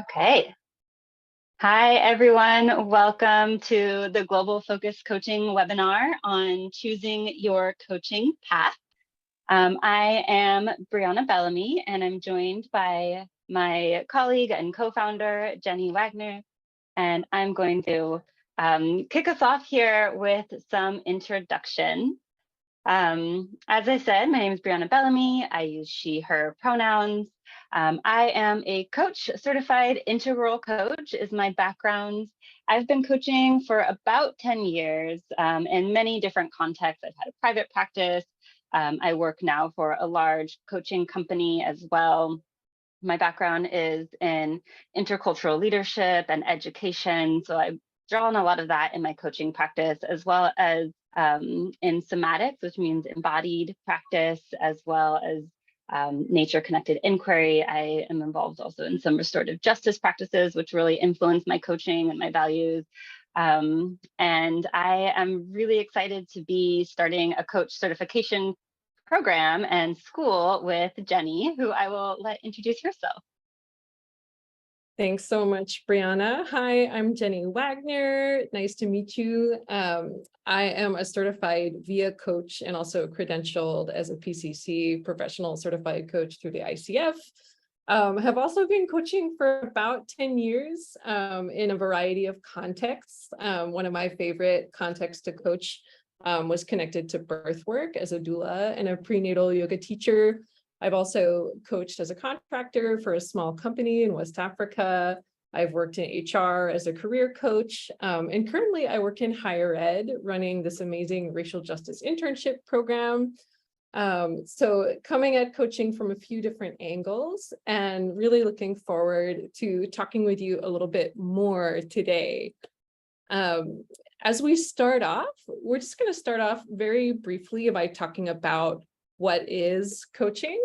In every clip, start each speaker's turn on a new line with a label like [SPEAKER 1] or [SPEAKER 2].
[SPEAKER 1] Okay. Hi, everyone. Welcome to the Global Focus Coaching webinar on choosing your coaching path. I am Briana Bellamy, and I'm joined by my colleague and co-founder, Jenny Wagner. And I'm going to kick us off here with some introduction. As I said, my name is Briana Bellamy. I use she, her pronouns. I am a coach, certified integral coach is my background. I've been coaching for about 10 years in many different contexts. I've had a private practice. I work now for a large coaching company as well. My background is in intercultural leadership and education. So I've drawn a lot of that in my coaching practice, as well as in somatics, which means embodied practice, as well as nature-connected inquiry. I am involved also in some restorative justice practices, which really influence my coaching and my values. And I am really excited to be starting a coach certification program and school with Jenny, who I will let introduce herself.
[SPEAKER 2] Thanks so much, Briana. Hi, I'm Jenny Wagner. Nice to meet you. I am a certified VIA coach and also credentialed as a PCC professional certified coach through the ICF. Have also been coaching for about 10 years in a variety of contexts. One of my favorite contexts to coach was connected to birth work as a doula and a prenatal yoga teacher. I've also coached as a contractor for a small company in West Africa. I've worked in HR as a career coach, and currently I work in higher ed, running this amazing racial justice internship program. So coming at coaching from a few different angles and really looking forward to talking with you a little bit more today. As we start off, we're just going to start off very briefly by talking about what is coaching.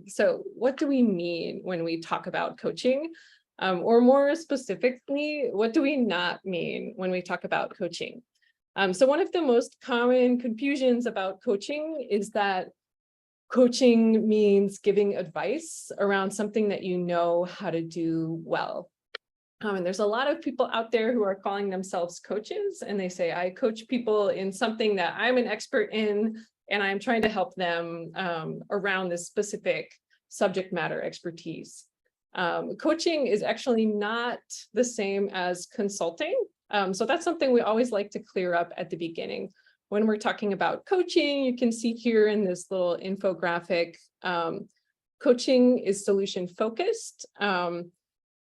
[SPEAKER 2] So what do we mean when we talk about coaching? Or more specifically, what do we not mean when we talk about coaching? So one of the most common confusions about coaching is that coaching means giving advice around something that you know how to do well. And there's a lot of people out there who are calling themselves coaches, and they say, I coach people in something that I'm an expert in, and I'm trying to help them around this specific subject matter expertise. Coaching is actually not the same as consulting. So that's something we always like to clear up at the beginning. When we're talking about coaching, you can see here in this little infographic, coaching is solution focused.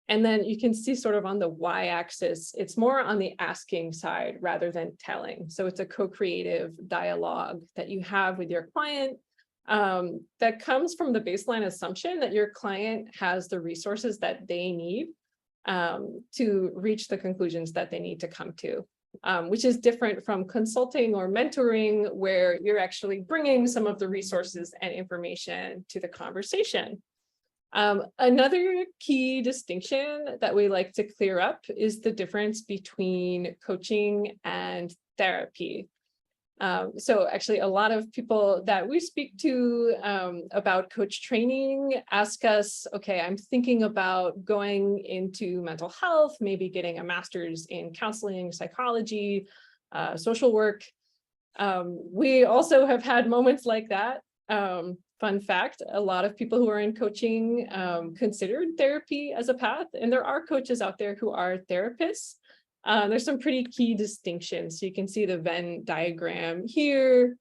[SPEAKER 2] And then you can see sort of on the y-axis, it's more on the asking side rather than telling. So it's a co-creative dialogue that you have with your client that comes from the baseline assumption that your client has the resources that they need to reach the conclusions that they need to come to, which is different from consulting or mentoring, where you're actually bringing some of the resources and information to the conversation. Another key distinction that we like to clear up is the difference between coaching and therapy. So actually a lot of people that we speak to about coach training ask us, okay, I'm thinking about going into mental health, maybe getting a master's in counseling, psychology, social work. We also have had moments like that. Fun fact, a lot of people who are in coaching considered therapy as a path, and there are coaches out there who are therapists. There's some pretty key distinctions. So you can see the Venn diagram here,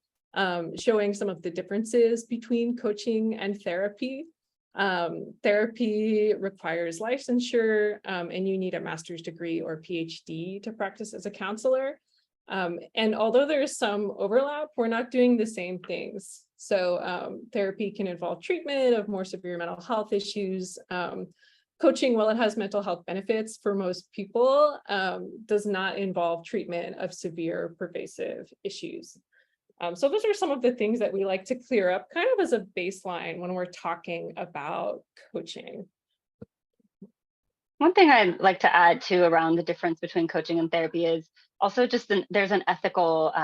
[SPEAKER 2] showing some of the differences between coaching and therapy. Therapy requires licensure, and you need a master's degree or PhD to practice as a counselor. And although there's some overlap, we're not doing the same things. So therapy can involve treatment of more severe mental health issues. Coaching, while it has mental health benefits for most people, does not involve treatment of severe pervasive issues. So those are some of the things that we like to clear up kind of as a baseline when we're talking about coaching.
[SPEAKER 1] One thing I'd like to add too around the difference between coaching and therapy is also just there's an ethical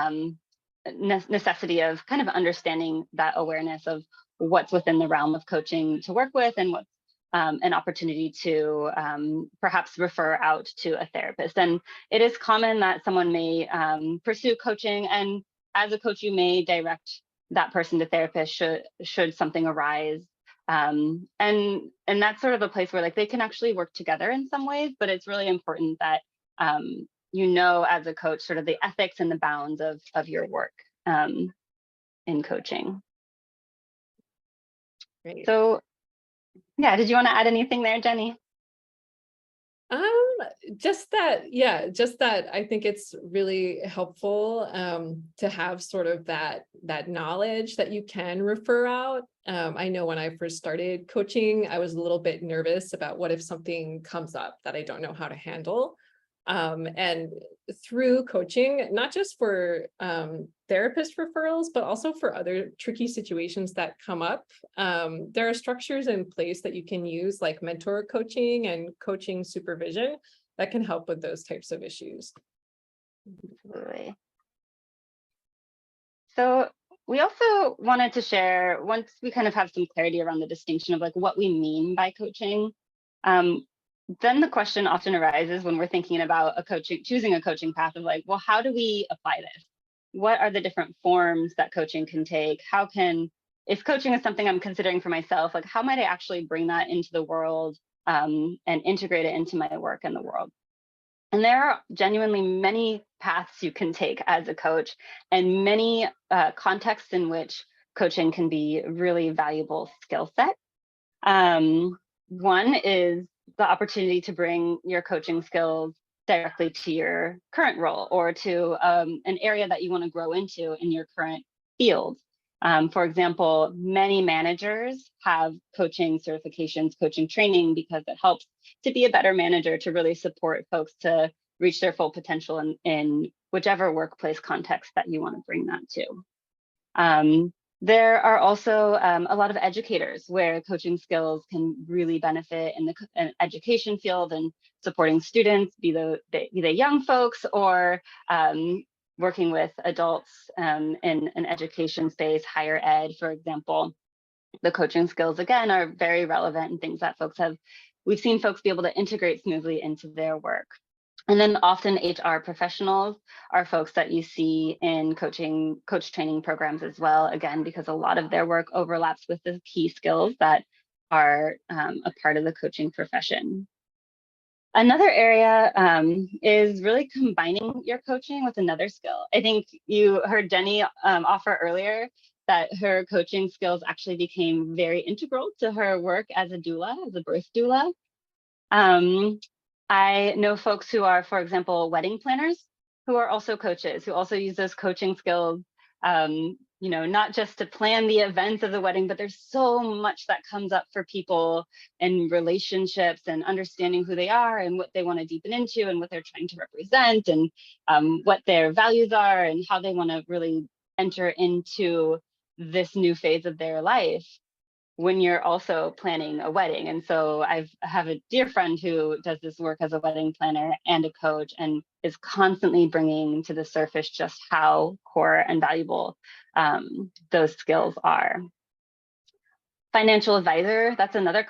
[SPEAKER 1] necessity of kind of understanding that awareness of what's within the realm of coaching to work with and what's an opportunity to perhaps refer out to a therapist. And it is common that someone may pursue coaching, and as a coach, you may direct that person to therapist should something arise. And that's sort of a place where like they can actually work together in some ways, but it's really important that you know, as a coach, sort of the ethics and the bounds of your work in coaching.
[SPEAKER 2] Great.
[SPEAKER 1] So yeah, did you want to add anything there, Jenny?
[SPEAKER 2] Just that I think it's really helpful to have sort of that knowledge that you can refer out. I know when I first started coaching, I was a little bit nervous about what if something comes up that I don't know how to handle. And through coaching, not just for therapist referrals, but also for other tricky situations that come up, there are structures in place that you can use, like mentor coaching and coaching supervision, that can help with those types of issues.
[SPEAKER 1] Absolutely. So we also wanted to share, once we kind of have some clarity around the distinction of like what we mean by coaching, then the question often arises when we're thinking about choosing a coaching path of like, well, how do we apply this? What are the different forms that coaching can take? If coaching is something I'm considering for myself, like how might I actually bring that into the world and integrate it into my work in the world? And there are genuinely many paths you can take as a coach, and many contexts in which coaching can be a really valuable skill set. One is the opportunity to bring your coaching skills directly to your current role or to an area that you want to grow into in your current field. For example, many managers have coaching certifications, coaching training, because it helps to be a better manager, to really support folks to reach their full potential in whichever workplace context that you want to bring that to. There are also a lot of educators where coaching skills can really benefit in the education field and supporting students, be they young folks or working with adults in an education space, higher ed, for example. The coaching skills, again, are very relevant and things that we've seen folks be able to integrate smoothly into their work. And then often HR professionals are folks that you see in coach training programs as well, again, because a lot of their work overlaps with the key skills that are a part of the coaching profession. Another area is really combining your coaching with another skill. I think you heard Jenny offer earlier that her coaching skills actually became very integral to her work as a doula, as a birth doula. I know folks who are, for example, wedding planners, who are also coaches, who also use those coaching skills, not just to plan the events of the wedding, but there's so much that comes up for people in relationships and understanding who they are and what they want to deepen into and what they're trying to represent and what their values are and how they want to really enter into this new phase of their life when you're also planning a wedding. And so I have a dear friend who does this work as a wedding planner and a coach and is constantly bringing to the surface just how core and valuable those skills are. Financial advisor, that's another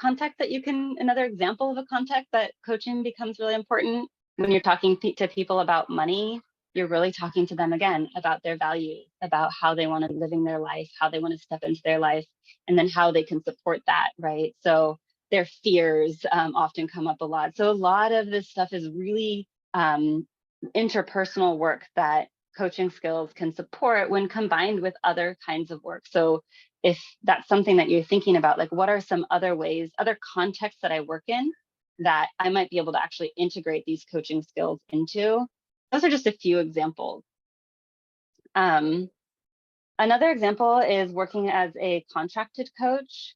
[SPEAKER 1] example of a context that coaching becomes really important. When you're talking to people about money, you're really talking to them again about their values, about how they want to be living their life, how they want to step into their life, and then how they can support that, right? So their fears often come up a lot. So a lot of this stuff is really interpersonal work that coaching skills can support when combined with other kinds of work. So if that's something that you're thinking about, like what are some other ways, other contexts that I work in that I might be able to actually integrate these coaching skills into? Those are just a few examples. Another example is working as a contracted coach.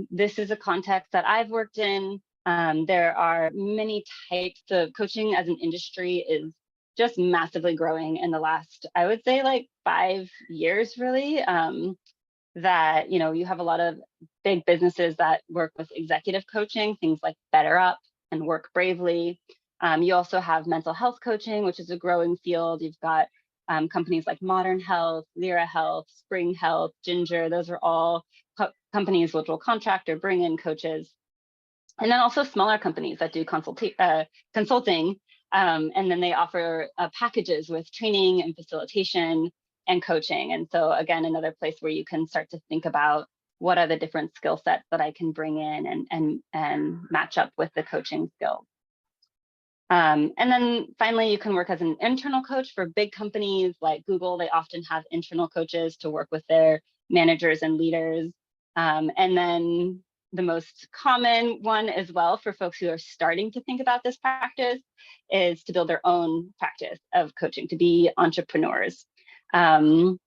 [SPEAKER 1] This is a context that I've worked in. There are many types of coaching as an industry is just massively growing in the last, I would say, like 5 years, really. That, you have a lot of big businesses that work with executive coaching, things like Better Up and Work Bravely. You also have mental health coaching, which is a growing field. You've got companies like Modern Health, Lyra Health, Spring Health, Ginger. Those are all companies which will contract or bring in coaches. And then also smaller companies that do consulting, and then they offer packages with training and facilitation and coaching. And so again, another place where you can start to think about what are the different skill sets that I can bring in and match up with the coaching skills. And then finally, you can work as an internal coach for big companies like Google. They often have internal coaches to work with their managers and leaders. And then the most common one as well for folks who are starting to think about this practice is to build their own practice of coaching, to be entrepreneurs. And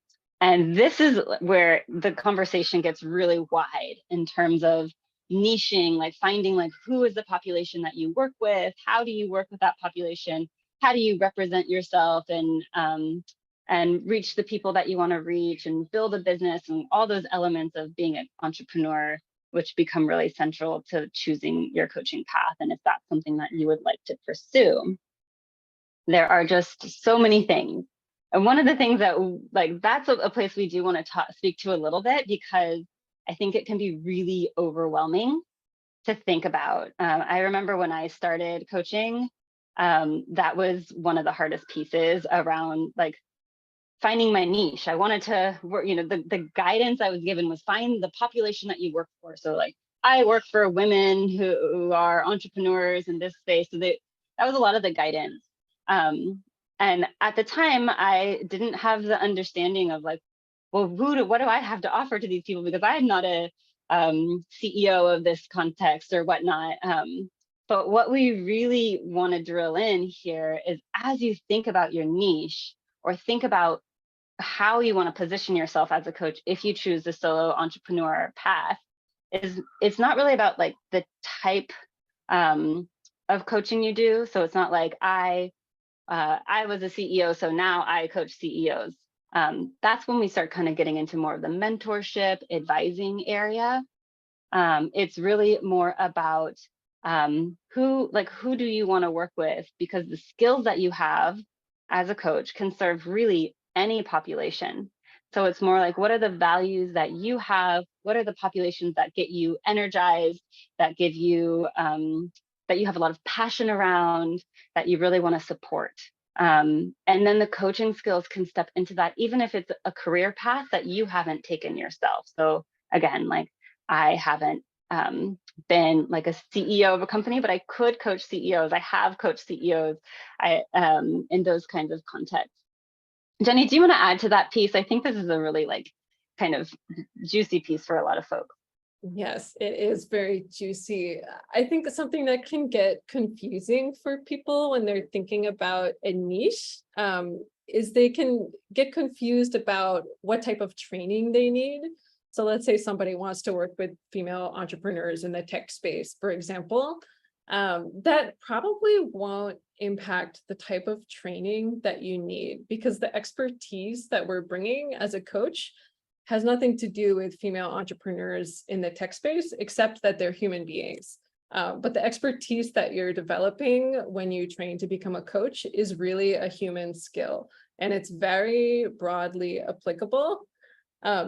[SPEAKER 1] this is where the conversation gets really wide in terms of niching, like finding like who is the population that you work with, how do you work with that population, how do you represent yourself and reach the people that you want to reach and build a business, and all those elements of being an entrepreneur, which become really central to choosing your coaching path. And if that's something that you would like to pursue, there are just so many things. And one of the things that like that's a place we do want to speak to a little bit, because I think it can be really overwhelming to think about. I remember when I started coaching, that was one of the hardest pieces around like finding my niche. I wanted to work, the guidance I was given was find the population that you work for. So like I work for women who are entrepreneurs in this space. So that was a lot of the guidance. And at the time, I didn't have the understanding of like, well, what do I have to offer to these people? Because I'm not a CEO of this context or whatnot. But what we really want to drill in here is, as you think about your niche or think about how you want to position yourself as a coach, if you choose the solo entrepreneur path, it's not really about like the type of coaching you do. So it's not like I was a CEO, so now I coach CEOs. That's when we start kind of getting into more of the mentorship, advising area. It's really more about who do you want to work with, because the skills that you have as a coach can serve really any population. So it's more like, what are the values that you have? What are the populations that get you energized, that give you that you have a lot of passion around, that you really want to support? And then the coaching skills can step into that, even if it's a career path that you haven't taken yourself. So again, like I haven't been like a CEO of a company, but I could coach CEOs. I have coached CEOs in those kinds of contexts. Jenny, do you want to add to that piece? I think this is a really like kind of juicy piece for a lot of folks.
[SPEAKER 2] Yes, it is very juicy. I think something that can get confusing for people when they're thinking about a niche is they can get confused about what type of training they need. So let's say somebody wants to work with female entrepreneurs in the tech space, for example, that probably won't impact the type of training that you need, because the expertise that we're bringing as a coach has nothing to do with female entrepreneurs in the tech space, except that they're human beings. But the expertise that you're developing when you train to become a coach is really a human skill, and it's very broadly applicable.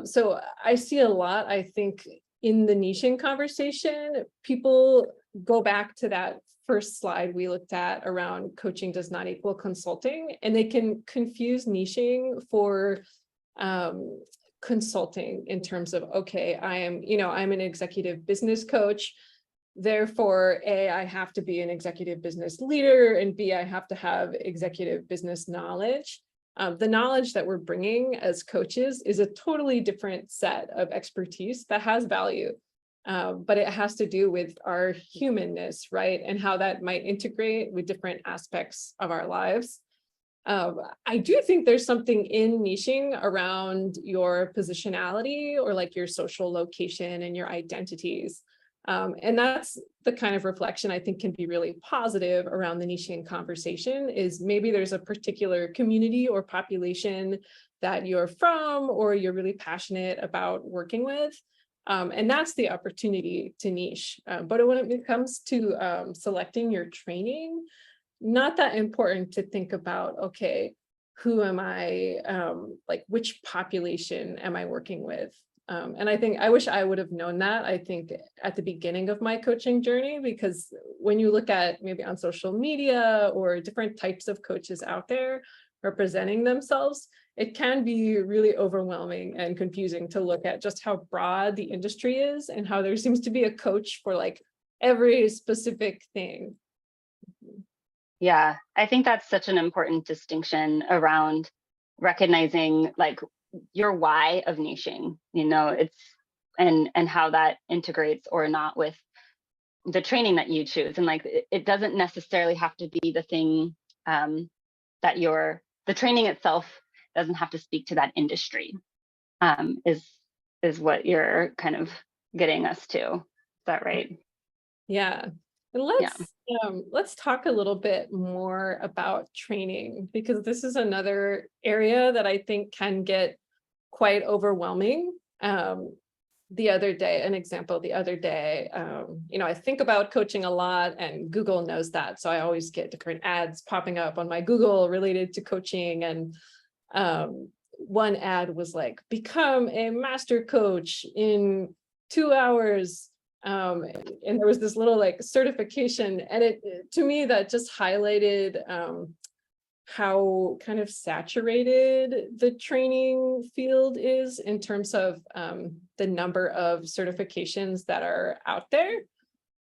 [SPEAKER 2] So I see a lot, I think, in the niching conversation, people go back to that first slide we looked at around coaching does not equal consulting, and they can confuse niching for consulting in terms of, okay, I'm an executive business coach. Therefore, A, I have to be an executive business leader, and B, I have to have executive business knowledge. The knowledge that we're bringing as coaches is a totally different set of expertise that has value, but it has to do with our humanness, right? And how that might integrate with different aspects of our lives. I do think there's something in niching around your positionality or like your social location and your identities. And that's the kind of reflection I think can be really positive around the niching conversation, is maybe there's a particular community or population that you're from or you're really passionate about working with. And that's the opportunity to niche. But when it comes to selecting your training, not that important to think about, okay, who am I, like which population am I working with? And I think I wish I would have known that, I think, at the beginning of my coaching journey, because when you look at maybe on social media or different types of coaches out there representing themselves, it can be really overwhelming and confusing to look at just how broad the industry is and how there seems to be a coach for like every specific thing.
[SPEAKER 1] Yeah, I think that's such an important distinction around recognizing like your why of niching, it's and how that integrates or not with the training that you choose. And like it doesn't necessarily have to be the thing that the training itself doesn't have to speak to that industry, is what you're kind of getting us to. Is that right?
[SPEAKER 2] Yeah. And let's talk a little bit more about training, because this is another area that I think can get quite overwhelming. The other day, I think about coaching a lot, and Google knows that. So I always get different ads popping up on my Google related to coaching. And one ad was like, become a master coach in 2 hours. And there was this little like certification, and to me, that just highlighted how kind of saturated the training field is in terms of the number of certifications that are out there.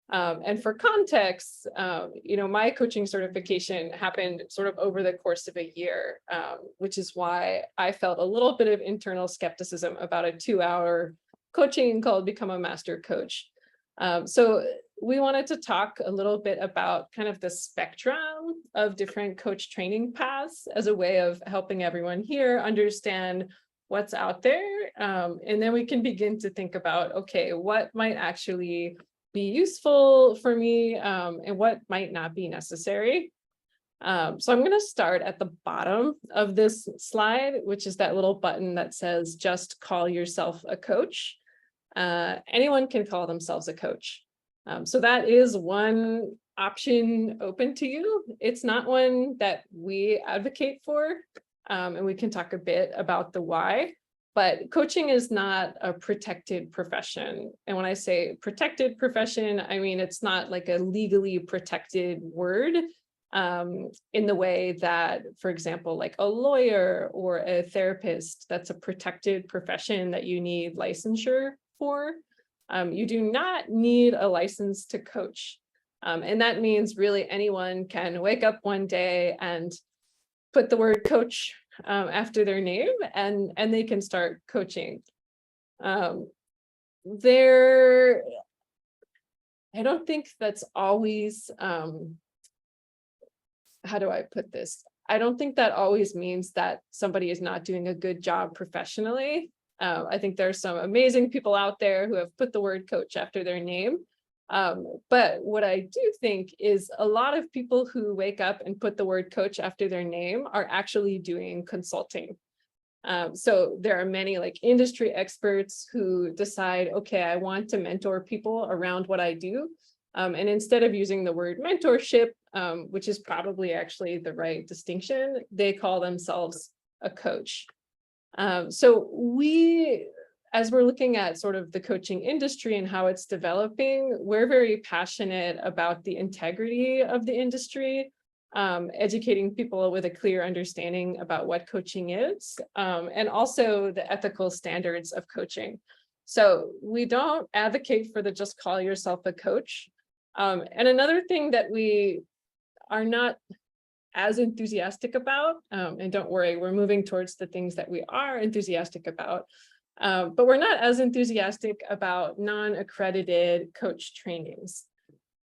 [SPEAKER 2] And for context, my coaching certification happened sort of over the course of a year, which is why I felt a little bit of internal skepticism about a 2-hour coaching called Become a Master Coach. So we wanted to talk a little bit about kind of the spectrum of different coach training paths as a way of helping everyone here understand what's out there. And then we can begin to think about, okay, what might actually be useful for me, and what might not be necessary. So I'm going to start at the bottom of this slide, which is that little button that says, just call yourself a coach. Anyone can call themselves a coach. So that is one option open to you. It's not one that we advocate for, and we can talk a bit about the why. But coaching is not a protected profession. And when I say protected profession, I mean, it's not like a legally protected word, in the way that, for example, like a lawyer or a therapist, that's a protected profession that you need licensure for. You do not need a license to coach. And that means really anyone can wake up one day and put the word coach after their name, and they can start coaching. I don't think that's always, how do I put this? I don't think that always means that somebody is not doing a good job professionally. I think there's some amazing people out there who have put the word coach after their name. But what I do think is a lot of people who wake up and put the word coach after their name are actually doing consulting. So there are many like industry experts who decide, okay, I want to mentor people around what I do. And instead of using the word mentorship, which is probably actually the right distinction, they call themselves a coach. So as we're looking at sort of the coaching industry and how it's developing, we're very passionate about the integrity of the industry, educating people with a clear understanding about what coaching is, and also the ethical standards of coaching. So we don't advocate for the just call yourself a coach. And another thing that we are not as enthusiastic about, and don't worry, we're moving towards the things that we are enthusiastic about, but we're not as enthusiastic about non-accredited coach trainings.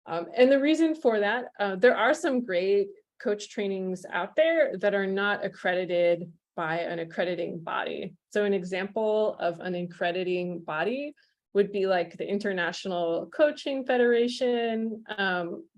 [SPEAKER 2] And the reason for that, there are some great coach trainings out there that are not accredited by an accrediting body. So an example of an accrediting body would be like the International Coaching Federation,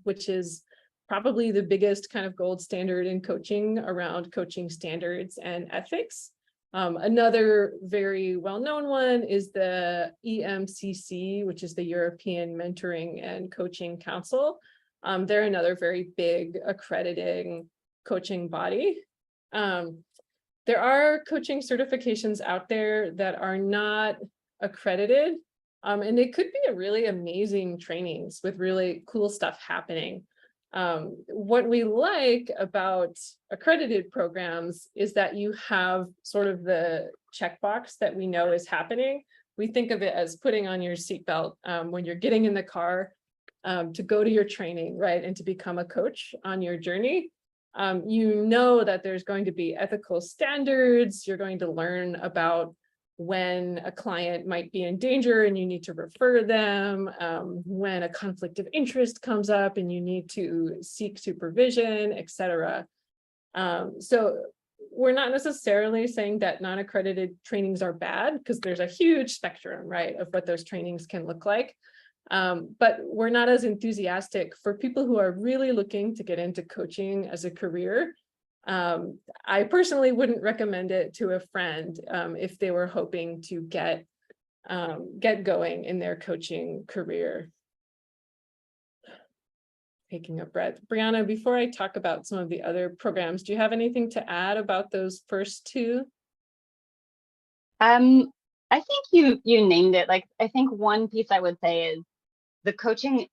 [SPEAKER 2] which is probably the biggest kind of gold standard in coaching around coaching standards and ethics. Another very well-known one is the EMCC, which is the European Mentoring and Coaching Council. They're another very big accrediting coaching body. There are coaching certifications out there that are not accredited. And they could be a really amazing trainings with really cool stuff happening. What we like about accredited programs is that you have sort of the checkbox that we know is happening. We think of it as putting on your seatbelt when you're getting in the car to go to your training, right? And to become a coach on your journey. You know that there's going to be ethical standards. You're going to learn about when a client might be in danger and you need to refer them, when a conflict of interest comes up and you need to seek supervision, etc. So we're not necessarily saying that non-accredited trainings are bad, because there's a huge spectrum, right, of what those trainings can look like. But we're not as enthusiastic for people who are really looking to get into coaching as a career. I personally wouldn't recommend it to a friend if they were hoping to get going in their coaching career. Taking a breath. Briana, before I talk about some of the other programs, do you have anything to add about those first two?
[SPEAKER 1] I think you named it. Like, I think one piece I would say is the coaching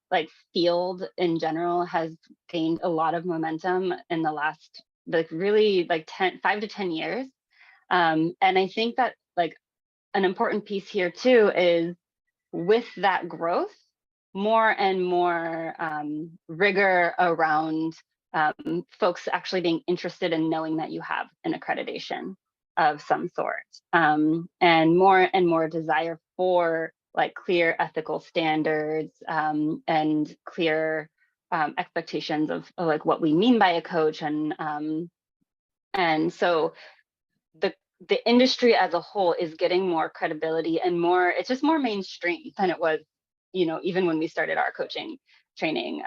[SPEAKER 1] field in general has gained a lot of momentum in the last really 5 to 10 years. And I think that an important piece here too is, with that growth, more and more rigor around folks actually being interested in knowing that you have an accreditation of some sort, and more desire for clear ethical standards and clear expectations of what we mean by a coach, and so the industry as a whole is getting more credibility and it's just more mainstream than it was, even when we started our coaching training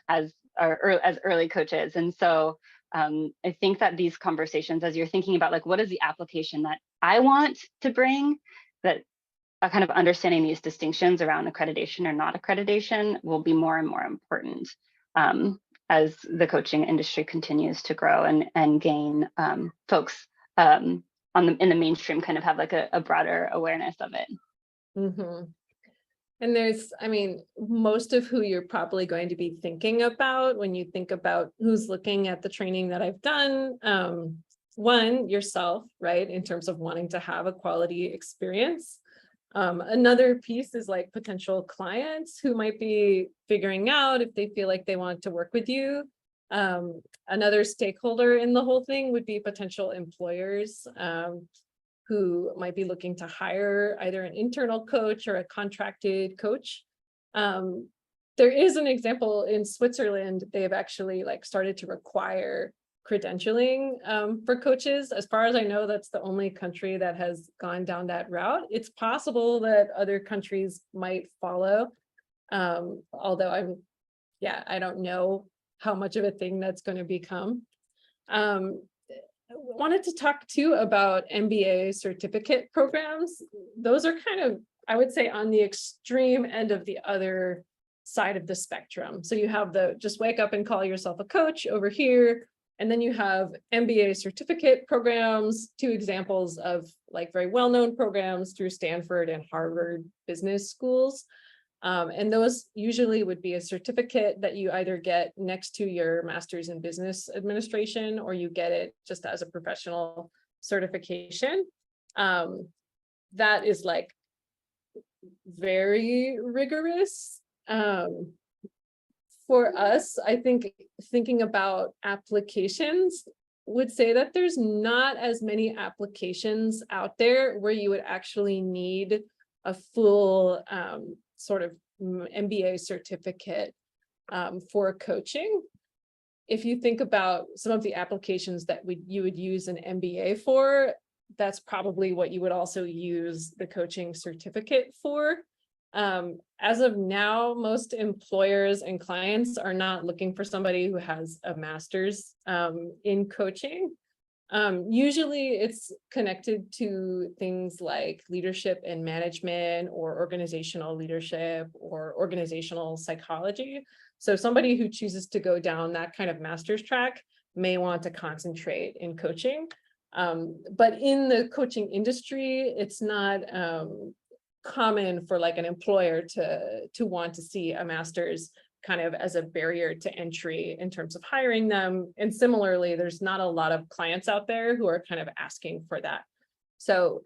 [SPEAKER 1] as early coaches. And so I think that these conversations, as you're thinking about what is the application that I want to bring, that kind of understanding these distinctions around accreditation or not accreditation will be more and more important as the coaching industry continues to grow and gain folks in the mainstream kind of have a broader awareness of it.
[SPEAKER 2] Mm-hmm. And there's, most of who you're probably going to be thinking about when you think about who's looking at the training that I've done. One, yourself, right, in terms of wanting to have a quality experience. Another piece is potential clients who might be figuring out if they feel like they want to work with you. Another stakeholder in the whole thing would be potential employers who might be looking to hire either an internal coach or a contracted coach. There is an example in Switzerland. They've actually started to require credentialing for coaches. As far as I know, that's the only country that has gone down that route. It's possible that other countries might follow, although I don't know how much of a thing that's going to become. Wanted to talk too about MBA certificate programs. Those are kind of, I would say, on the extreme end of the other side of the spectrum. So you have the just wake up and call yourself a coach over here. And then you have MBA certificate programs, two examples of very well-known programs through Stanford and Harvard business schools. And those usually would be a certificate that you either get next to your master's in business administration, or you get it just as a professional certification. That is very rigorous. For us, I think thinking about applications would say that there's not as many applications out there where you would actually need a full sort of MBA certificate for coaching. If you think about some of the applications that you would use an MBA for, that's probably what you would also use the coaching certificate for. As of now, most employers and clients are not looking for somebody who has a master's in coaching. Usually it's connected to things like leadership and management, or organizational leadership, or organizational psychology. So somebody who chooses to go down that kind of master's track may want to concentrate in coaching. But in the coaching industry, it's not common for like an employer to want to see a master's kind of as a barrier to entry in terms of hiring them. And similarly, there's not a lot of clients out there who are kind of asking for that. So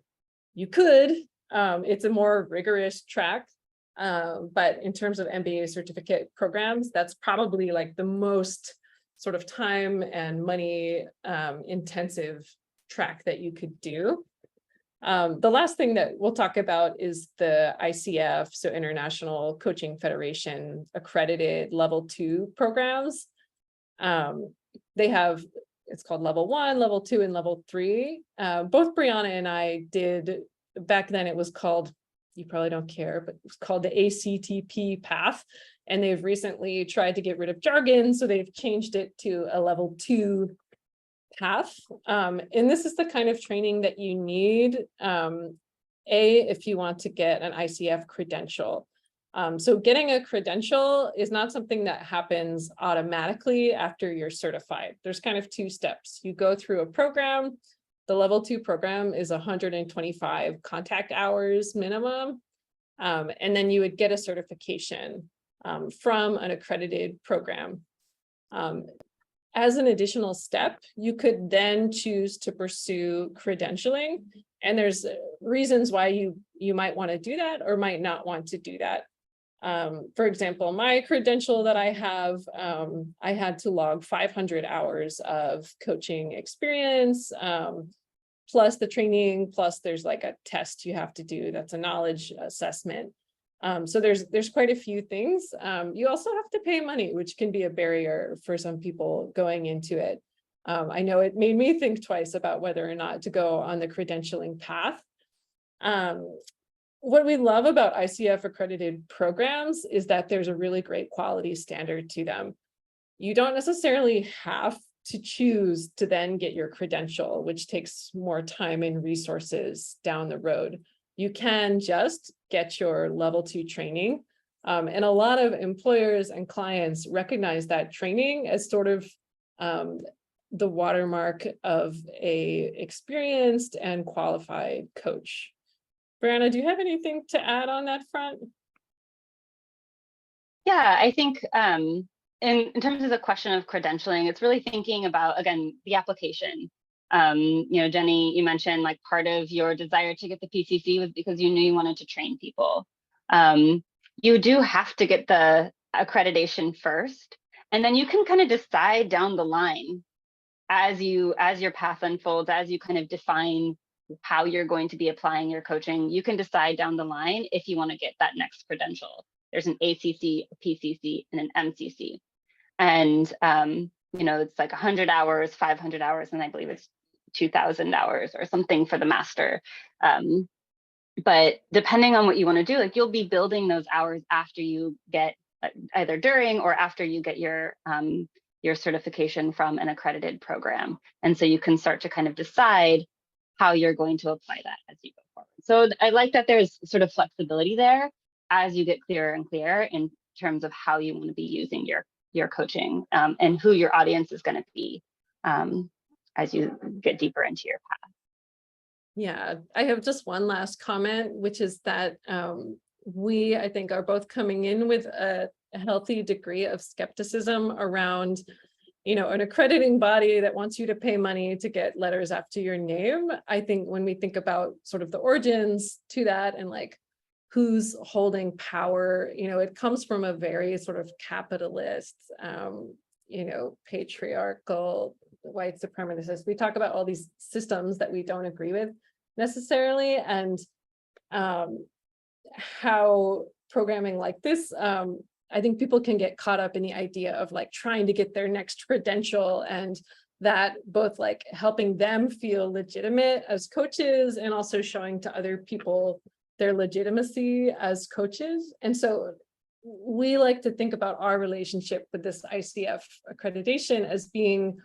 [SPEAKER 2] you could, it's a more rigorous track, but in terms of MBA certificate programs, that's probably like the most sort of time and money intensive track that you could do. The last thing that we'll talk about is the ICF, so International Coaching Federation accredited level 2 programs. They have, it's called level 1, level 2, and level 3. Both Briana and I did, back then it was called, you probably don't care, but it was called the ACTP path. And they've recently tried to get rid of jargon, so they've changed it to a level 2 path. And this is the kind of training that you need, if you want to get an ICF credential. So getting a credential is not something that happens automatically after you're certified. There's kind of 2 steps. You go through a program. The level 2 program is 125 contact hours minimum. And then you would get a certification from an accredited program. As an additional step, you could then choose to pursue credentialing. And there's reasons why you might want to do that or might not want to do that. For example, my credential that I have, I had to log 500 hours of coaching experience, plus the training, plus there's like a test you have to do that's a knowledge assessment. So there's quite a few things. You also have to pay money, which can be a barrier for some people going into it. I know it made me think twice about whether or not to go on the credentialing path. What we love about ICF accredited programs is that there's a really great quality standard to them. You don't necessarily have to choose to then get your credential, which takes more time and resources down the road. You can just get your level 2 training. And a lot of employers and clients recognize that training as sort of the watermark of a experienced and qualified coach. Briana, do you have anything to add on that front?
[SPEAKER 1] Yeah, I think in terms of the question of credentialing, it's really thinking about, again, the application. Jenny, you mentioned like part of your desire to get the PCC was because you knew you wanted to train people. You do have to get the accreditation first, and then you can kind of decide down the line as your path unfolds, as you kind of define how you're going to be applying your coaching, you can decide down the line if you want to get that next credential. There's an ACC, a PCC, and an MCC. And, it's like 100 hours, 500 hours, and I believe it's 2,000 hours or something for the master. But depending on what you want to do, like you'll be building those hours after you get, either during or after you get your certification from an accredited program. And so you can start to kind of decide how you're going to apply that as you go forward. So I like that there's sort of flexibility there as you get clearer and clearer in terms of how you want to be using your coaching and who your audience is going to be as you get deeper into your path.
[SPEAKER 2] Yeah, I have just one last comment, which is that we, I think, are both coming in with a healthy degree of skepticism around an accrediting body that wants you to pay money to get letters after your name. I think when we think about sort of the origins to that and like who's holding power, it comes from a very sort of capitalist, patriarchal, white supremacist. We talk about all these systems that we don't agree with necessarily, and how programming like this, I think people can get caught up in the idea of like trying to get their next credential, and that both like helping them feel legitimate as coaches and also showing to other people their legitimacy as coaches. And so we like to think about our relationship with this ICF accreditation as being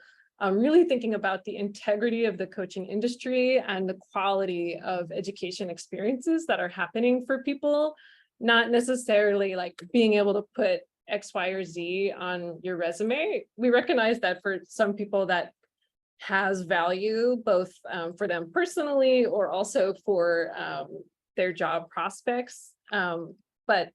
[SPEAKER 2] really thinking about the integrity of the coaching industry and the quality of education experiences that are happening for people, not necessarily like being able to put X, Y, or Z on your resume. We recognize that for some people that has value, both for them personally or also for their job prospects. But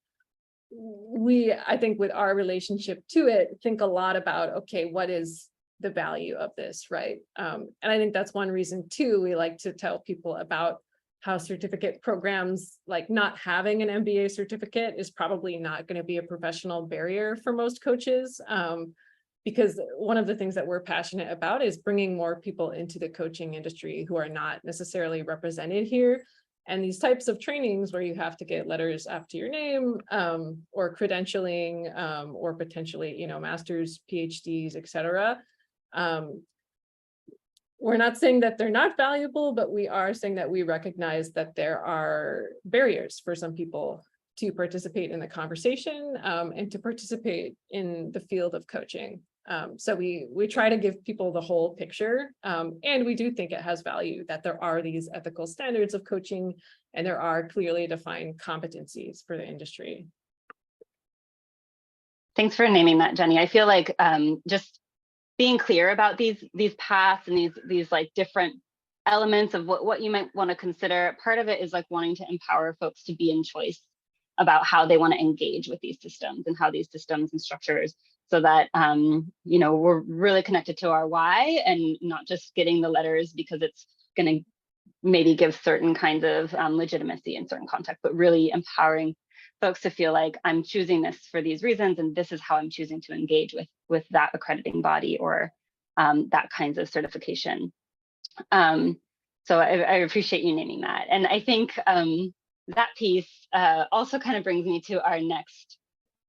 [SPEAKER 2] I think with our relationship to it, think a lot about, okay, what is the value of this, right? And I think that's one reason too, we like to tell people about how certificate programs, like not having an MBA certificate is probably not going to be a professional barrier for most coaches. Because one of the things that we're passionate about is bringing more people into the coaching industry who are not necessarily represented here. And these types of trainings where you have to get letters after your name, or credentialing, or potentially, masters, PhDs, et cetera. We're not saying that they're not valuable, but we are saying that we recognize that there are barriers for some people to participate in the conversation, and to participate in the field of coaching. So we try to give people the whole picture, and we do think it has value that there are these ethical standards of coaching, and there are clearly defined competencies for the industry.
[SPEAKER 1] Thanks for naming that, Jenny. I feel like just being clear about these paths and these like different elements of what you might want to consider. Part of it is like wanting to empower folks to be in choice about how they want to engage with these systems and how these systems and structures, so that we're really connected to our why and not just getting the letters because it's going to maybe give certain kinds of legitimacy in certain contexts, but really empowering folks to feel like I'm choosing this for these reasons, and this is how I'm choosing to engage with that accrediting body or that kinds of certification. So I appreciate you naming that. And I think that piece also kind of brings me to our next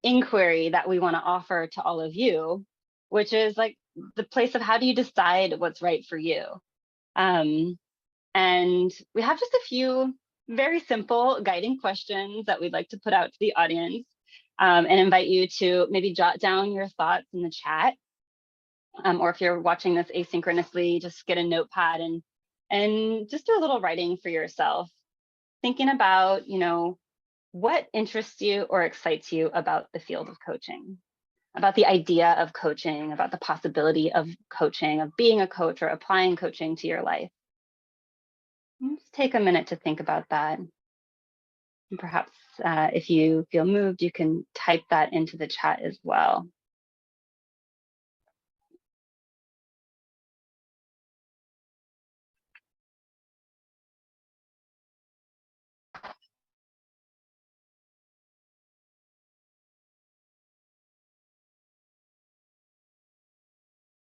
[SPEAKER 1] inquiry that we want to offer to all of you, which is like the place of how do you decide what's right for you? And we have just a few very simple guiding questions that we'd like to put out to the audience, and invite you to maybe jot down your thoughts in the chat. Or if you're watching this asynchronously, just get a notepad and just do a little writing for yourself, thinking about, what interests you or excites you about the field of coaching, about the idea of coaching, about the possibility of coaching, of being a coach or applying coaching to your life. Just take a minute to think about that. And perhaps if you feel moved, you can type that into the chat as well.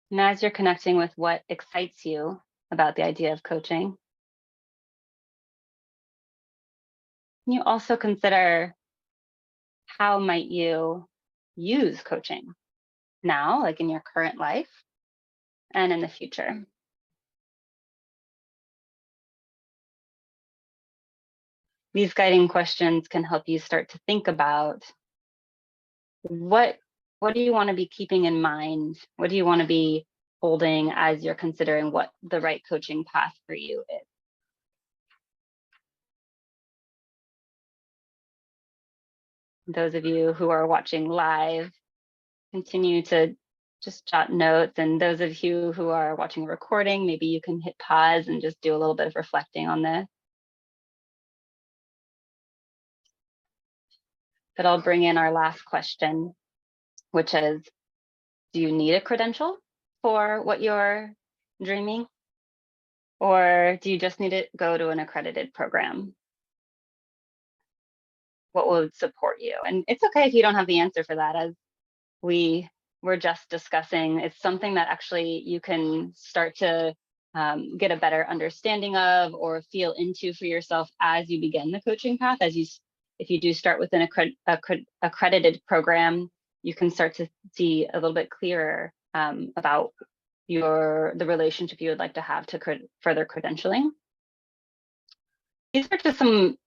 [SPEAKER 1] And as you're connecting with what excites you about the idea of coaching, you also consider how might you use coaching now, like in your current life and in the future. These guiding questions can help you start to think about what do you want to be keeping in mind? What do you want to be holding as you're considering what the right coaching path for you is? Those of you who are watching live, continue to just jot notes. And those of you who are watching a recording, maybe you can hit pause and just do a little bit of reflecting on this. But I'll bring in our last question, which is, do you need a credential for what you're dreaming? Or do you just need to go to an accredited program? What would support you? And it's okay if you don't have the answer for that. As we were just discussing, it's something that actually you can start to get a better understanding of or feel into for yourself as you begin the coaching path. If you do start with an accredited program, you can start to see a little bit clearer about the relationship you would like to have to further credentialing. These are just some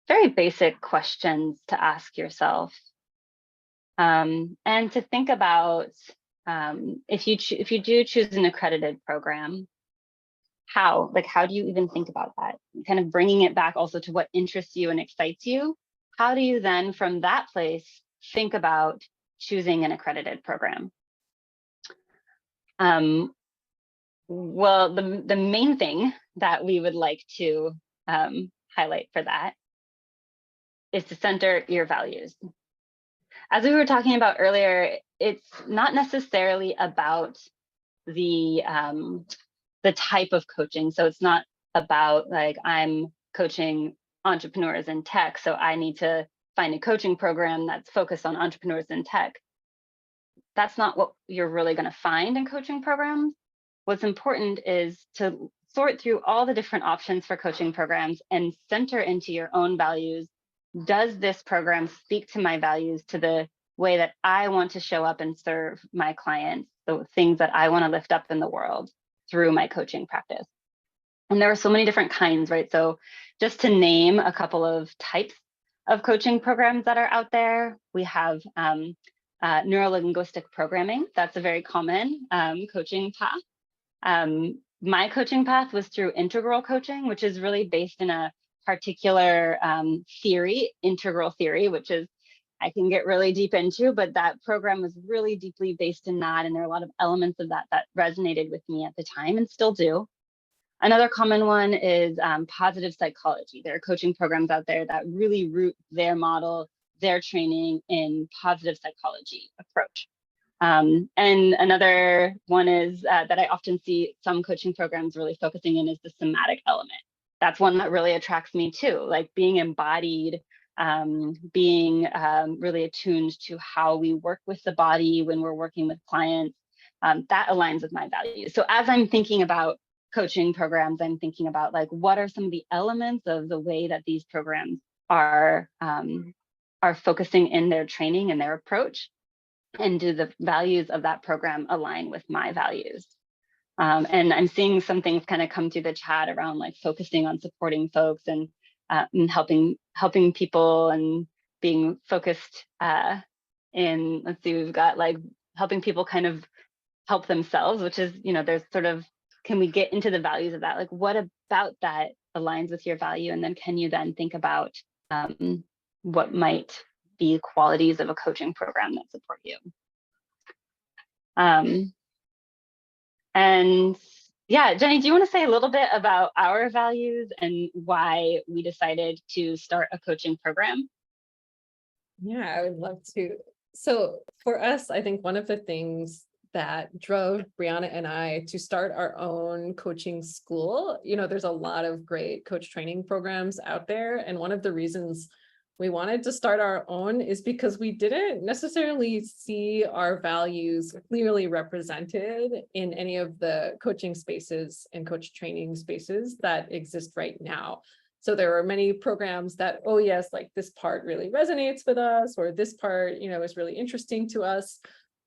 [SPEAKER 1] very basic questions to ask yourself, and to think about if you do choose an accredited program, how do you even think about that? Kind of bringing it back also to what interests you and excites you. How do you then, from that place, think about choosing an accredited program? Well, the main thing that we would like to highlight for that is to center your values. As we were talking about earlier, it's not necessarily about the type of coaching. So it's not about like, I'm coaching entrepreneurs in tech, so I need to find a coaching program that's focused on entrepreneurs in tech. That's not what you're really going to find in coaching programs. What's important is to sort through all the different options for coaching programs and center into your own values. Does this program speak to my values, to the way that I want to show up and serve my clients, the things that I want to lift up in the world through my coaching practice? And there are so many different kinds, right? So just to name a couple of types of coaching programs that are out there, we have neuro-linguistic programming. That's a very common coaching path. My coaching path was through integral coaching, which is really based in a particular theory, integral theory, which is, I can get really deep into, but that program was really deeply based in that. And there are a lot of elements of that that resonated with me at the time and still do. Another common one is positive psychology. There are coaching programs out there that really root their model, their training in positive psychology approach. And another one is that I often see some coaching programs really focusing in is the somatic element. That's one that really attracts me too, like being embodied, being really attuned to how we work with the body when we're working with clients. That aligns with my values. So as I'm thinking about coaching programs, I'm thinking about like, what are some of the elements of the way that these programs are focusing in their training and their approach, and do the values of that program align with my values? And I'm seeing some things kind of come through the chat around like focusing on supporting folks and helping people and being focused in, let's see, we've got like helping people kind of help themselves, which is, there's sort of, can we get into the values of that? Like, what about that aligns with your value? And then can you then think about what might be qualities of a coaching program that support you? And yeah, Jenny, do you want to say a little bit about our values and why we decided to start a coaching program?
[SPEAKER 2] Yeah, I would love to. So for us, I think one of the things that drove Briana and I to start our own coaching school, there's a lot of great coach training programs out there. And one of the reasons we wanted to start our own is because we didn't necessarily see our values clearly represented in any of the coaching spaces and coach training spaces that exist right now. So there are many programs that, oh yes, like this part really resonates with us, or this part, is really interesting to us.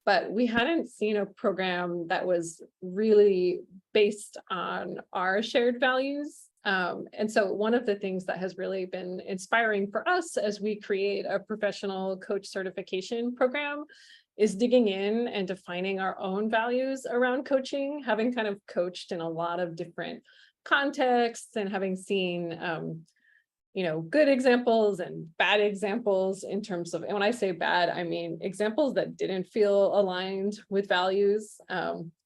[SPEAKER 2] But we hadn't seen a program that was really based on our shared values. And so one of the things that has really been inspiring for us as we create a professional coach certification program is digging in and defining our own values around coaching, having kind of coached in a lot of different contexts and having seen good examples and bad examples in terms of, and when I say bad, I mean examples that didn't feel aligned with values.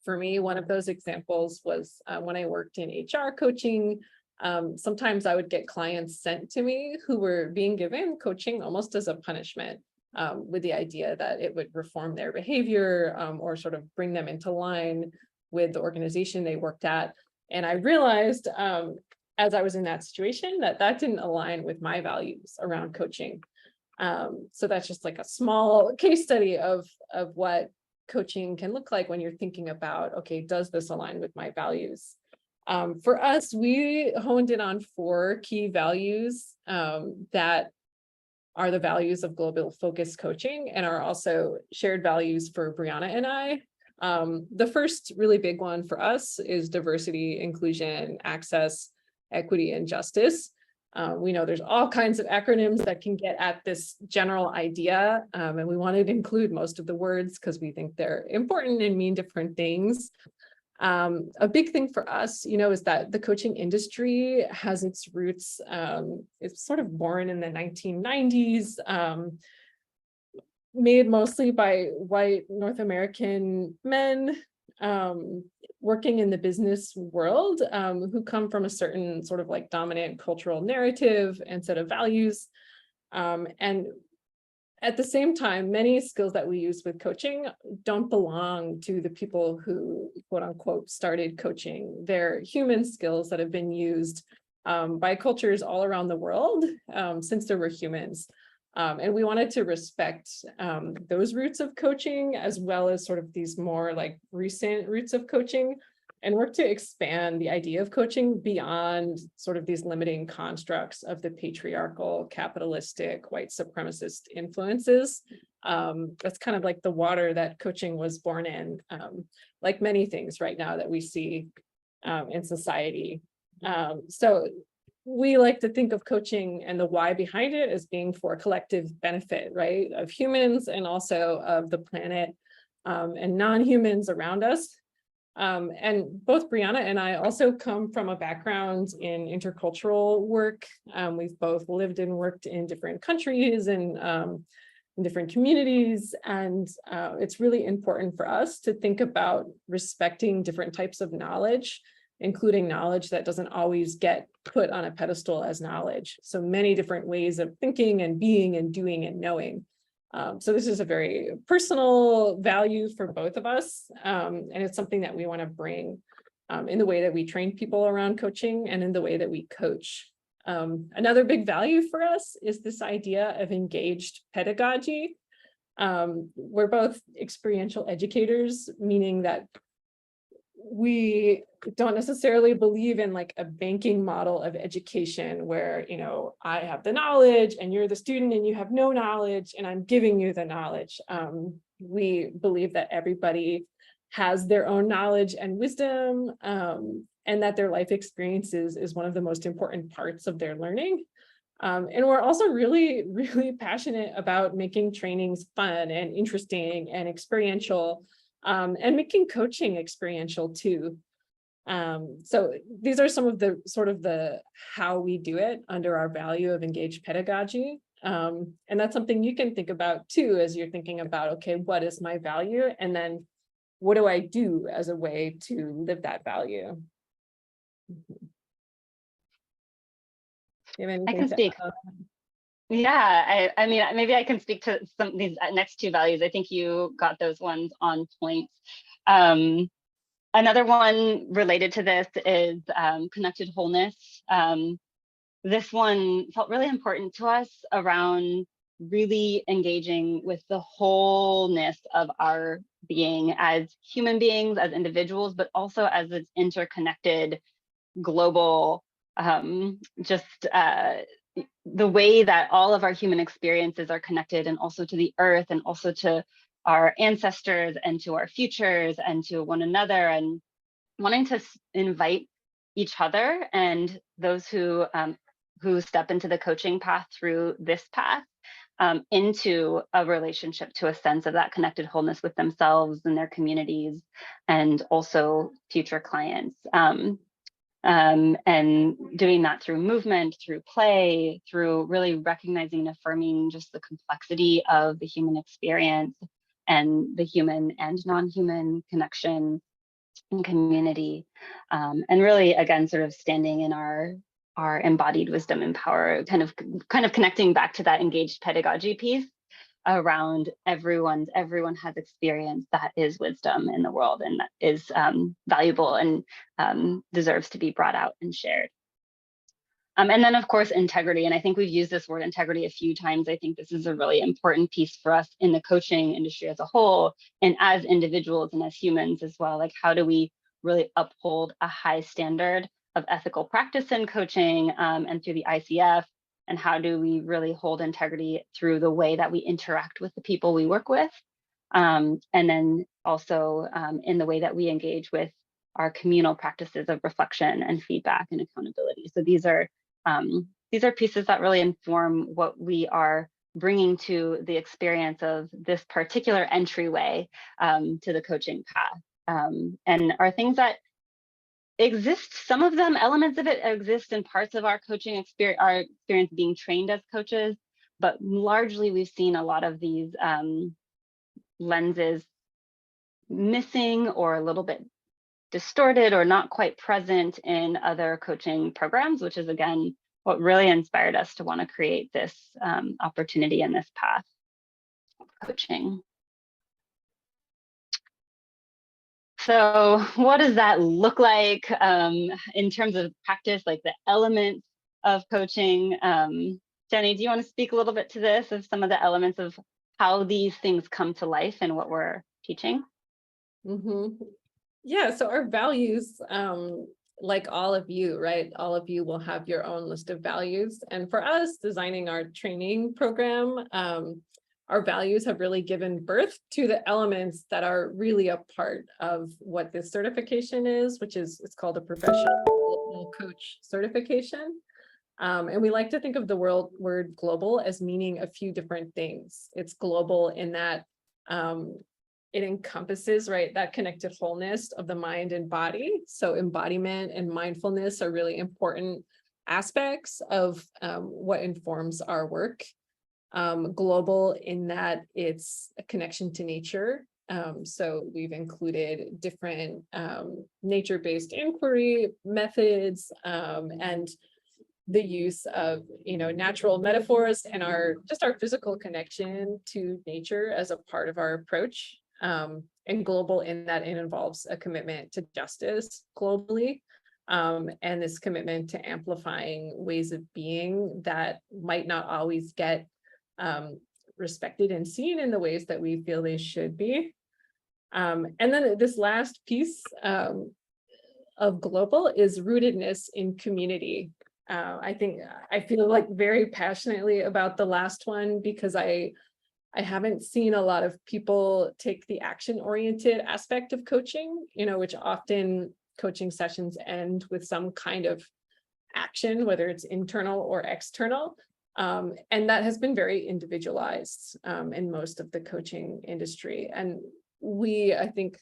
[SPEAKER 2] For me, one of those examples was when I worked in HR coaching. Sometimes I would get clients sent to me who were being given coaching almost as a punishment, with the idea that it would reform their behavior or sort of bring them into line with the organization they worked at. And I realized as I was in that situation that didn't align with my values around coaching. So that's just like a small case study of what coaching can look like when you're thinking about, okay, does this align with my values? For us, we honed in on 4 key values that are the values of global focus coaching and are also shared values for Briana and I. The first really big one for us is diversity, inclusion, access, equity, and justice. We know there's all kinds of acronyms that can get at this general idea, and we wanted to include most of the words because we think they're important and mean different things. A big thing for us, is that the coaching industry has its roots, it's sort of born in the 1990s, made mostly by white North American men working in the business world, who come from a certain sort of like dominant cultural narrative and set of values. And at the same time, many skills that we use with coaching don't belong to the people who, quote unquote, started coaching. They're human skills that have been used by cultures all around the world since there were humans. And we wanted to respect those roots of coaching, as well as sort of these more like recent roots of coaching, and work to expand the idea of coaching beyond sort of these limiting constructs of the patriarchal, capitalistic, white supremacist influences. That's kind of like the water that coaching was born in, like many things right now that we see in society. So we like to think of coaching and the why behind it as being for collective benefit, right, of humans and also of the planet and non-humans around us. And both Briana and I also come from a background in intercultural work. We've both lived and worked in different countries and in different communities. And it's really important for us to think about respecting different types of knowledge, including knowledge that doesn't always get put on a pedestal as knowledge. So many different ways of thinking and being and doing and knowing. So this is a very personal value for both of us. And it's something that we want to bring in the way that we train people around coaching and in the way that we coach. Another big value for us is this idea of engaged pedagogy. We're both experiential educators, meaning that we don't necessarily believe in like a banking model of education where, you know, I have the knowledge and you're the student and you have no knowledge and I'm giving you the knowledge. We believe that everybody has their own knowledge and wisdom, and that their life experiences is one of the most important parts of their learning. And we're also really, really passionate about making trainings fun and interesting and experiential, and making coaching experiential too. So these are some of the sort of the how we do it under our value of engaged pedagogy. And that's something you can think about too, as you're thinking about, okay, what is my value? And then what do I do as a way to live that value? You have anything
[SPEAKER 1] I can
[SPEAKER 2] to
[SPEAKER 1] speak.
[SPEAKER 2] add?
[SPEAKER 1] Yeah, I mean, maybe I can speak to some of these next two values. I think you got those ones on point. Another one related to this is connected wholeness. This one felt really important to us around really engaging with the wholeness of our being as human beings, as individuals, but also as this interconnected global, the way that all of our human experiences are connected, and also to the earth, and also to our ancestors, and to our futures, and to one another, and wanting to invite each other and those who step into the coaching path through this path into a relationship, to a sense of that connected wholeness with themselves and their communities, and also future clients. And doing that through movement, through play, through really recognizing and affirming just the complexity of the human experience and the human and non-human connection and community. And really, again, sort of standing in our embodied wisdom and power, kind of connecting back to that engaged pedagogy piece around everyone has experience that is wisdom in the world, and that is valuable and deserves to be brought out and shared. And then, of course, integrity. And I think we've used this word integrity a few times. I think this is a really important piece for us in the coaching industry as a whole, and as individuals and as humans as well. Like, how do we really uphold a high standard of ethical practice in coaching and through the ICF? And how do we really hold integrity through the way that we interact with the people we work with? And then also in the way that we engage with our communal practices of reflection and feedback and accountability. So these are pieces that really inform what we are bringing to the experience of this particular entryway to the coaching path, and are things that exist. Some of them, elements of it, exist in parts of our coaching experience, our experience being trained as coaches, but largely we've seen a lot of these lenses missing, or a little bit distorted, or not quite present in other coaching programs, which is, again, what really inspired us to want to create this opportunity and this path of coaching. So what does that look like in terms of practice, like the elements of coaching? Jenny, do you want to speak a little bit to this, of some of the elements of how these things come to life and what we're teaching?
[SPEAKER 2] Yeah, so our values, like all of you, right? All of you will have your own list of values. And for us, designing our training program, our values have really given birth to the elements that are really a part of what this certification is, which is, it's called a professional coach certification. And we like to think of the word global as meaning a few different things. It's global in that it encompasses, right, that connected wholeness of the mind and body. So embodiment and mindfulness are really important aspects of what informs our work. Global in that it's a connection to nature. So we've included different nature-based inquiry methods and the use of, natural metaphors and our physical connection to nature as a part of our approach. And global in that it involves a commitment to justice globally, and this commitment to amplifying ways of being that might not always get respected and seen in the ways that we feel they should be. And then this last piece of global is rootedness in community. I feel like very passionately about the last one because I haven't seen a lot of people take the action-oriented aspect of coaching, which often coaching sessions end with some kind of action, whether it's internal or external. And that has been very individualized in most of the coaching industry. And we, I think,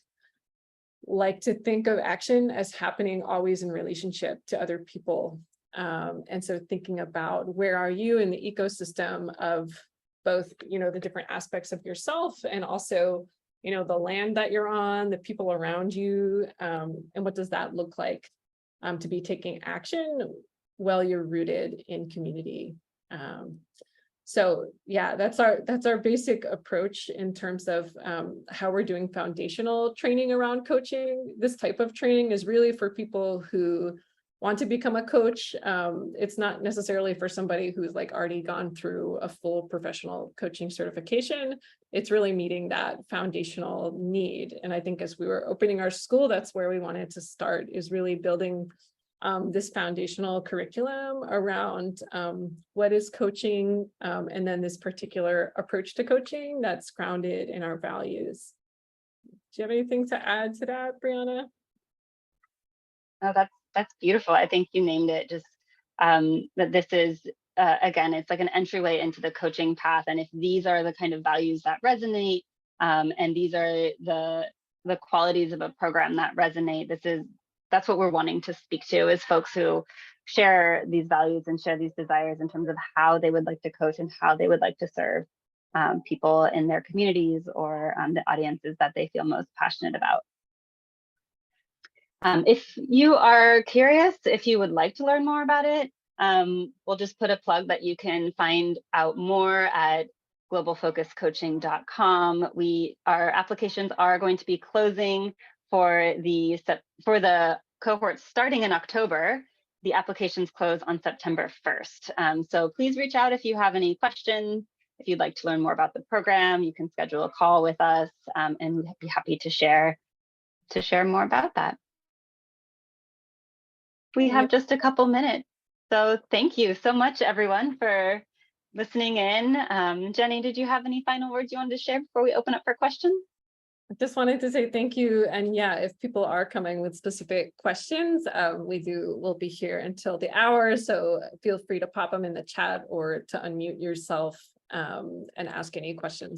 [SPEAKER 2] like to think of action as happening always in relationship to other people. And so thinking about where are you in the ecosystem of both, the different aspects of yourself and also, the land that you're on, the people around you, and what does that look like to be taking action while you're rooted in community. So yeah, that's our basic approach in terms of how we're doing foundational training around coaching. This type of training is really for people who want to become a coach. It's not necessarily for somebody who's already gone through a full professional coaching certification. It's really meeting that foundational need. And I think as we were opening our school, that's where we wanted to start, is really building this foundational curriculum around what is coaching, and then this particular approach to coaching that's grounded in our values. Do you have anything to add to that, Briana?
[SPEAKER 1] Oh, that's beautiful. I think you named it. Just that this is again, it's like an entryway into the coaching path. And if these are the kind of values that resonate, and these are the qualities of a program that resonate, that's what we're wanting to speak to, is folks who share these values and share these desires in terms of how they would like to coach and how they would like to serve people in their communities or the audiences that they feel most passionate about. If you are curious, if you would like to learn more about it, we'll just put a plug that you can find out more at globalfocuscoaching.com. Our applications are going to be closing for the cohorts starting in October. The applications close on September 1st. So please reach out if you have any questions. If you'd like to learn more about the program, you can schedule a call with us, and we'd be happy to share more about that. We have just a couple minutes. So thank you so much, everyone, for listening in. Jenny, did you have any final words you wanted to share before we open up for questions?
[SPEAKER 2] I just wanted to say thank you. And yeah, if people are coming with specific questions, we'll be here until the hour. So feel free to pop them in the chat or to unmute yourself and ask any questions